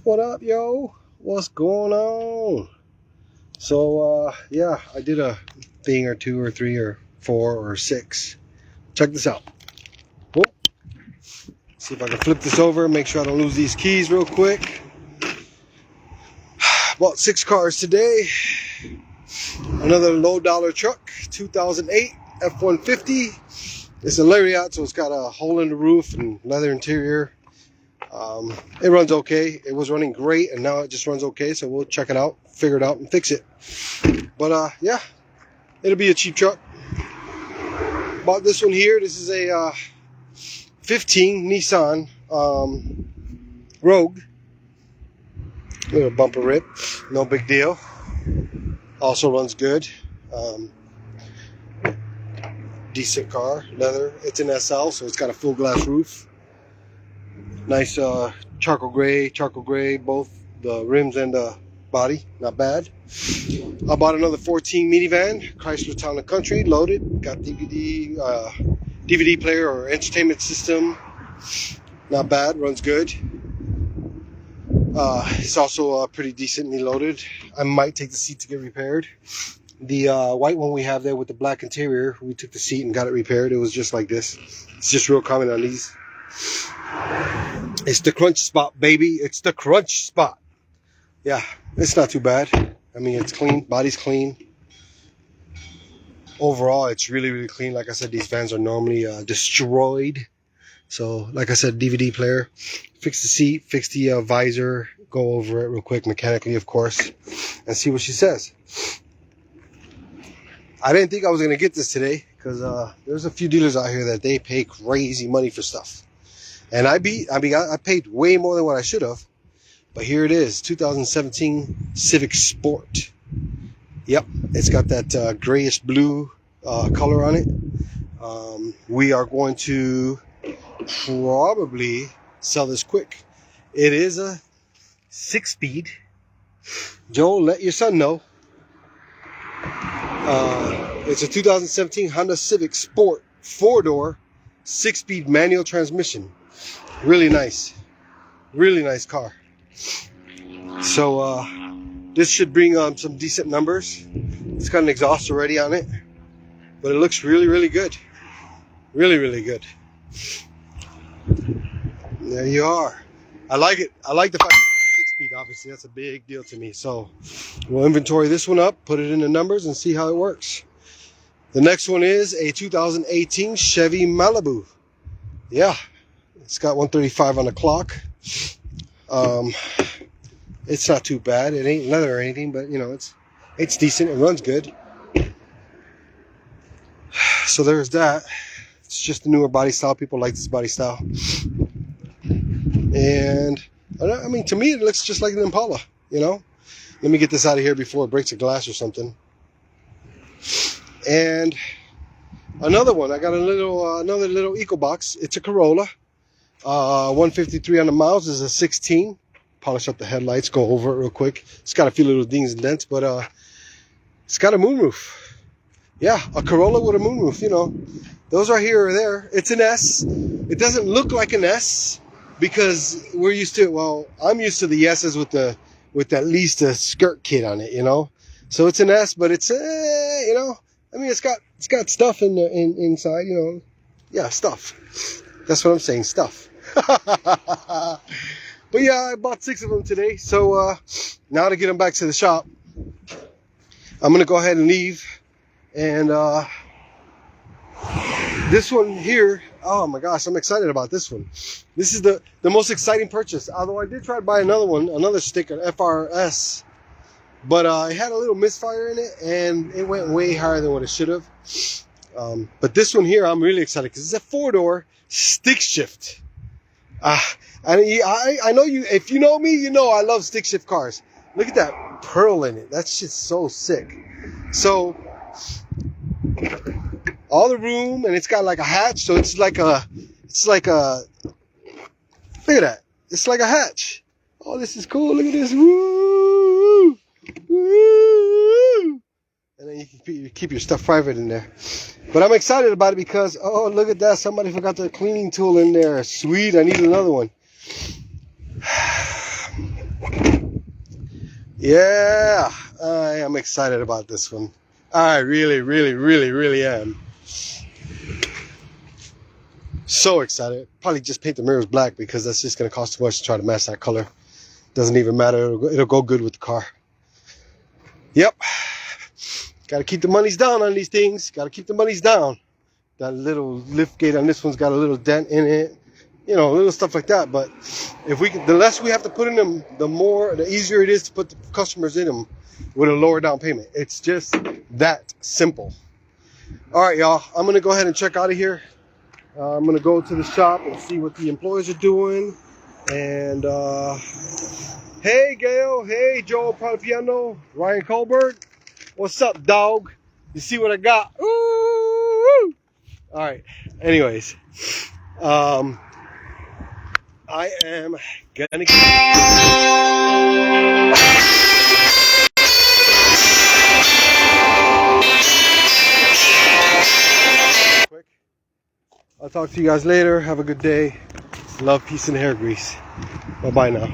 What up, yo? What's going on? So, yeah, I did a thing or 2 or 3 or 4 or 6. Check this out. Whoop. See if I can flip this over, make sure I don't lose these keys real quick. Bought 6 cars today. Another low dollar truck, 2008 F-150. It's a Lariat, so it's got a hole in the roof and leather interior. It runs okay. It was running great, and now it just runs okay, so we'll check it out, figure it out, and fix it. But yeah, it'll be a cheap truck. Bought this one here. This is a 15 Nissan Rogue. Little bumper rip, no big deal. Also runs good. Decent car, leather. It's an SL, so it's got a full glass roof. Nice charcoal gray, both the rims and the body, not bad. I bought another 14 minivan, Chrysler Town & Country, loaded. Got DVD player or entertainment system, not bad, runs good. It's also pretty decently loaded. I might take the seat to get repaired. The white one we have there with the black interior, we took the seat and got it repaired. It was just like this. It's just real common on these. It's the crunch spot, baby. It's the crunch spot. Yeah, it's not too bad. I mean, it's clean. Body's clean. Overall, it's really, really clean. Like I said, these vans are normally destroyed. So, like I said, DVD player. Fix the seat, fix the visor. Go over it real quick, mechanically, of course. And see what she says. I didn't think I was going to get this today. Because there's a few dealers out here that they pay crazy money for stuff. And I paid way more than what I should have. But here it is, 2017 Civic Sport. Yep, it's got that grayish blue color on it. We are going to probably sell this quick. It is a 6-speed. Joe, let your son know. It's a 2017 Honda Civic Sport 4-door 6-speed manual transmission. Really nice car. So this should bring some decent numbers. It's got an exhaust already on it, but it looks really, really good. Really good. There you are. I like it. I like the fact it's 6-speed. Obviously, that's a big deal to me. So we'll inventory this one up, put it in the numbers, and see how it works. The next one is a 2018 Chevy Malibu. Yeah. It's got 135 on the clock. It's not too bad. It ain't leather or anything, but you know, it's decent. It runs good. So there's that. It's just a newer body style. People like this body style. And I mean, to me, it looks just like an Impala. You know. Let me get this out of here before it breaks a glass or something. And another one. I got another little EcoBox. It's a Corolla. 153 on the miles. Is a 16. Polish up the headlights, go over it real quick. It's got a few little dings and dents, but it's got a moonroof. Yeah, a Corolla with a moonroof, you know. Those are here or there. It's an S. It doesn't look like an S because we're used to it. Well, I'm used to the S's with at least a skirt kit on it, you know. So it's an S, but it's you know. I mean, it's got stuff inside, you know. Yeah, stuff. That's what I'm saying, stuff. But yeah, I bought 6 of them today. So now to get them back to the shop, I'm going to go ahead and leave. And this one here, oh my gosh, I'm excited about this one. This is the most exciting purchase. Although I did try to buy another sticker, FRS. But it had a little misfire in it, and it went way higher than what it should have. But this one here, I'm really excited because it's a 4-door stick shift. I know you, if you know me, you know I love stick shift cars. Look at that pearl in it. That shit's so sick. So, all the room, and it's got like a hatch, so it's like a, look at that. It's like a hatch. Oh, this is cool. Look at this. Woo! Woo! And then you can keep your stuff private in there. But I'm excited about it because, oh, look at that. Somebody forgot their cleaning tool in there. Sweet. I need another one. Yeah, I am excited about this one. I really am. So excited. Probably just paint the mirrors black because that's just going to cost too much to try to match that color. Doesn't even matter. It'll go good with the car. Yep. Got to keep the monies down on these things. Got to keep the monies down. That little lift gate on this one's got a little dent in it. You know, little stuff like that. But if we can, the less we have to put in them, the easier it is to put the customers in them with a lower down payment. It's just that simple. All right, y'all. I'm going to go ahead and check out of here. I'm going to go to the shop and see what the employees are doing. And, hey, Gail. Hey, Joe Palpiano. Ryan Colbert. What's up, dog? You see what I got? Ooh! All right. Anyways, I am gonna get quick. I'll talk to you guys later. Have a good day. Love, peace, and hair grease. Bye-bye now.